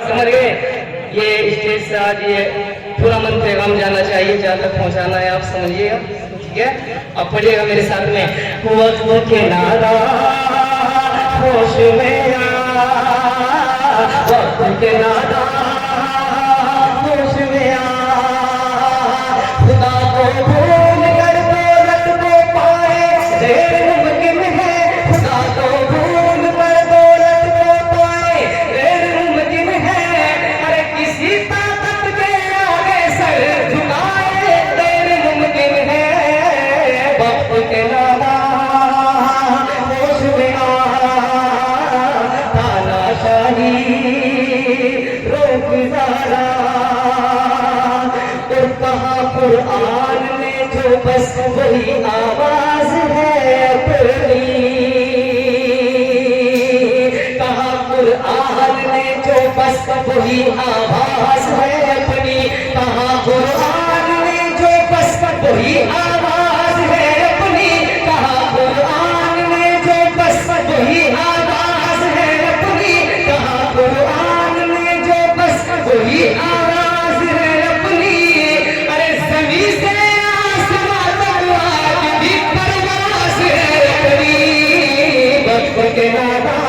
समझ गए। ये स्टेज से आज ये पूरा मन पैगाम जाना चाहिए, जहाँ तक पहुँचाना है आप समझिएगा, ठीक है। अब पढ़िएगा मेरे साथ में। वक्त के नारा होश में आ, वक्त के नारा होश में आ, खुदा को भूल कर दौलत को पाए ढेर मुमकिन है, खुदा को भूल कर दौलत को पाए ढेर मुमकिन है। अरे किसी ताकत के आगे सर झुकाए ढेर मुमकिन है। वक्त के नारा होश में आ, तानाशाही रोक जरा, और कहा कुरान में जो बस वही आवाज है अपनी, कहा कुरान में जो बस वही आवाज है अपनी, कहा कुरान में जो बस वही आवाज है अपनी, कहा कुरान में जो बस वही आवाज है अपनी, कहा कुरान में जो बस वही आवाज है अपनी। अरे ज़मीं से आसमां तक आज भी परवाज़ है अपनी। वक्त के नारा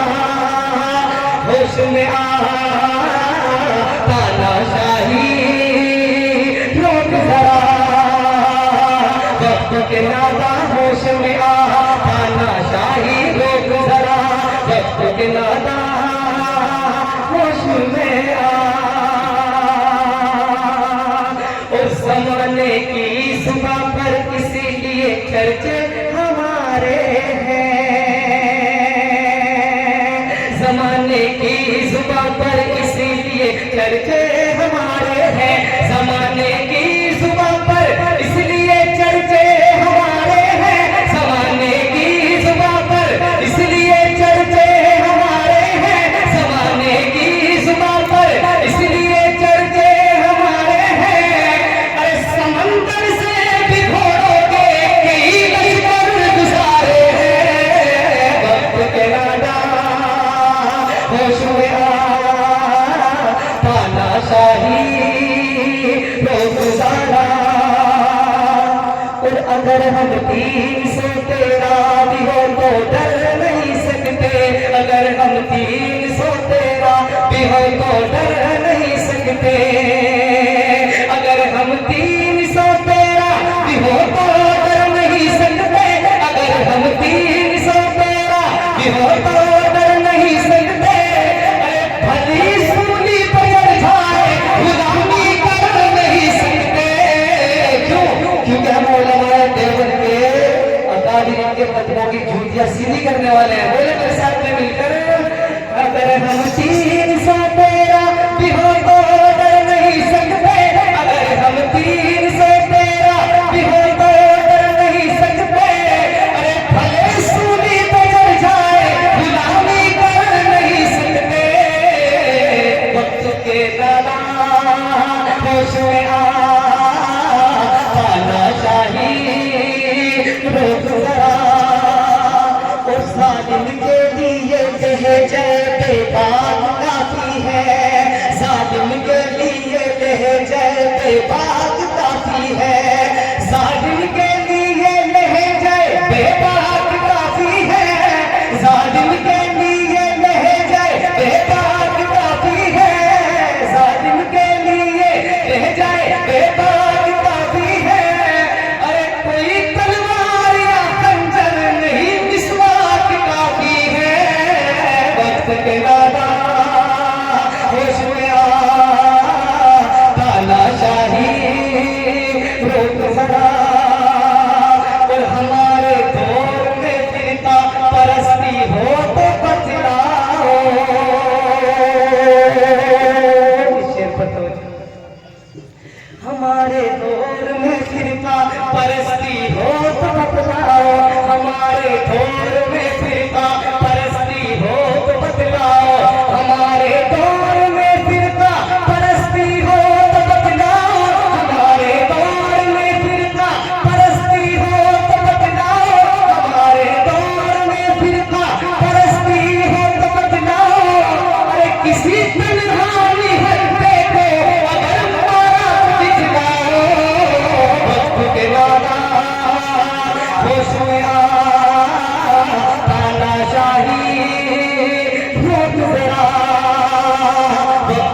होश में आ, तानाशाही रोक जरा, वक्त के नारा होश में आ, तानाशाही रोक जरा, वक्त के नारा होश में आ। उस ज़माने की जुबां पर इसीलिए चर्चे हमारे हैं, ज़माने की जुबां पर इसीलिए चर्चे हमारे हैं, ज़माने की जुबां पर इसलिए चर्चे हमारे हैं, ज़माने की जुबां पर इसलिए चर्चे हमारे हैं, ज़माने की जुबां पर इसलिए चर्चे हमारे हैं। अरे समंदर से भी घोड़ोगे कई लश्कर गुजारे हैं। वक्त के नारा होश में आ, तानाशाही रोक जरा, और अगर हम 313 भी हो तो डर नहीं सकते, अगर हम 313 भी हो तो डर नहीं सकते, अगर हम 313 भी हो तो डर नहीं सकते, अगर हम 313 भी हो तो डर नहीं सकते। अरे भली सूली पर चढ़ जाए गुलामी कर नहीं सकते। क्यों? क्योंकि हम उलमाए देवबंद के अकाबिरीन के फतवों की झूठियां सीधी करने वाले हैं। बोले मेरे साथ में मिलकर, अगर हम 313 भी हो तो डर नहीं सकते, अगर हम 313 भी हो तो डर नहीं सकते। अरे भले सूली पे चढ़ जाए गुलामी कर नहीं सकते। वक्त के नारा होश में आ, तानाशाही रोक जरा, और जालिम के लिए लहजे बेबाक काफी है, जालिम के लिए लहजे बेबाक काफी है, जालिम के लिए लहजे बेबाक काफी है, जालिम के लिए लहजे बेबाक काफी है, जालिम के लिए लहजे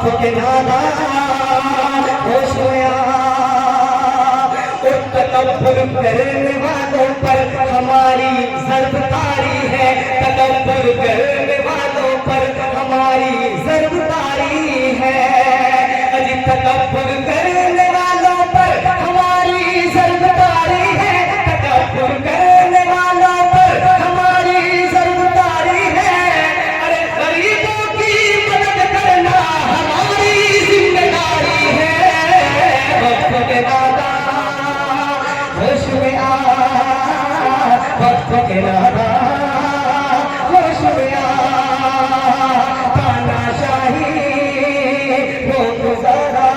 वक्त के नादान होश में आ। और तकब्बुर करने वालों पर हमारी ज़र्ब तारी है, तकब्बुर करने वालों पर हमारी ज़र्ब तारी है। अजी तकब्बुर करने वालों पर हमारी ज़र्ब तारी है, तकब्बुर करने वालों पर हमारी ज़र्ब तारी है। अरे गरीबों की मदद करना हमारी जिम्मेदारी है। वक्त के नादान होश में आ, वक्त के नादान होश में आ। तानाशाही वो गुजारा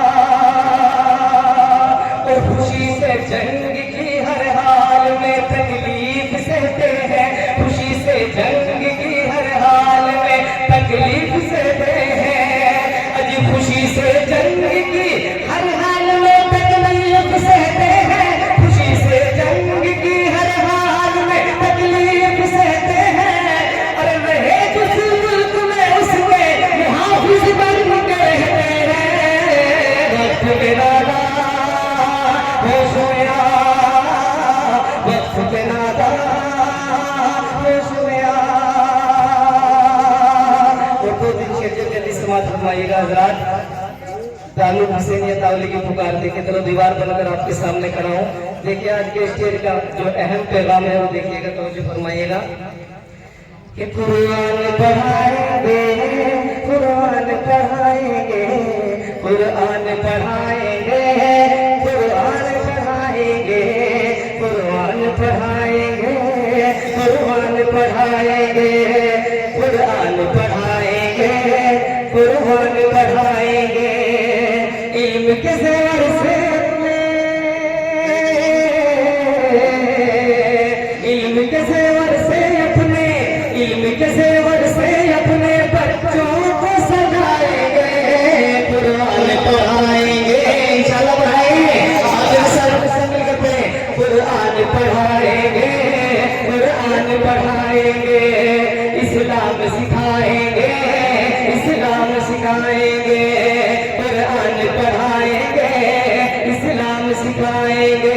और खुशी से जंग की हर हाल में तकलीफ सहते हैं, खुशी से जंग की हर हाल में तकलीफ सहते हैं। अजी खुशी से जंग की हर हाल में तकलीफ सहते हैं, खुशी से जंग की हर हाल में तकलीफ सहते हैं। अरे रहे जिस मुल्क में उसमें मुहाफिज बन के रहते हैं। वक्त के नादान होश में आ, वक्त के नादान होश में आ। और 2 दिन शेर जल्दी समाप्त फरमाइएगा हज़रात। ताल्लुक हुसैनिया तावली की पुकार देखिए, चलो दीवार बनकर आपके सामने खड़ा हूँ। देखिए आज के स्टेज का जो अहम पैगाम है वो देखिएगा, तो फरमाइएगा कि कुरान पढ़ाएंगे, कुरान पढ़ाएंगे, कुरान पढ़ाएंगे, कुरान पढ़ाएंगे, कुरान पढ़ाएंगे, कुरान पढ़ाएंगे, कुरान पढ़ाएंगे, कुरान पढ़ाएंगे। इल्म के ज़ेवर से इल्म के ज़ेवर से अपने, इल्म के ज़ेवर से अपने बच्चों को सजाएंगे। कुरान पढ़ाएंगे, इंशाअल्लाह पढ़ाएंगे। आज सब संग करते हैं। कुरान पढ़ाएंगे, कुरान पढ़ाएंगे, इस्लाम सिखाएंगे, इस्लाम सिखाएंगे। कुरान पढ़ाएंगे, इस्लाम सिखाएंगे।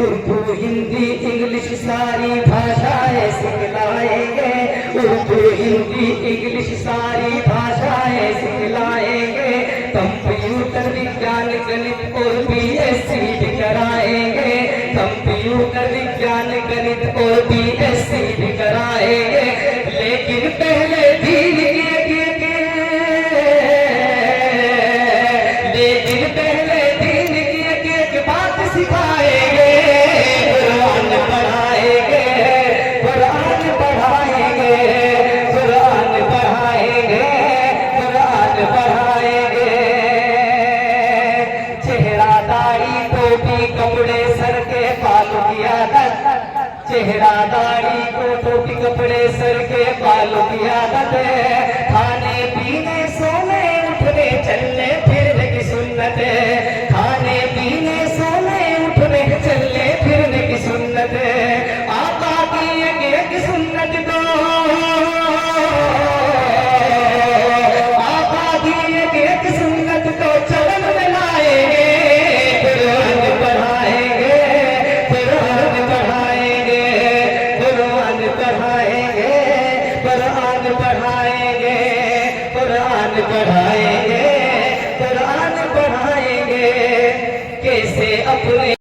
उर्दू हिंदी इंग्लिश सारी भाषाएं सिखलाएंगे, उर्दू हिंदी इंग्लिश सारी भाषाएं सिखलाएंगे। कंप्यूटर विज्ञान गणित और बीएससी भी कराएंगे, कंप्यूटर विज्ञान गणित और बीएससी भी कराएंगे। लेकिन पहले दीन लेकिन पहले दीन की एक बात सिखाएंगे। कुरान पढ़ाएंगे, कुरान पढ़ाएंगे, कुरान पढ़ाएंगे, कुरान पढ़ाएंगे। चेहरा दाढ़ी टोपी कपड़े सर के बालों की आदत, चेहरा दाढ़ी को टोपी कपड़े सर के बालों की आदत है। खाने पीने सोने उठने चलने फिरने की सुन्नत है, खाने पीने सोने उठने चलने फिरने की सुन्नत है। आका की एक सुन्नत को, आका की एक सुन्नत को चलन में लाएंगे। कुरान पढ़ाएंगे, कुरान पढ़ाएंगे, कुरान पढ़ाएंगे, कुरान पढ़ाएंगे, कुरान पढ़ाएंगे, कुरान पढ़ाएंगे। कैसे अपने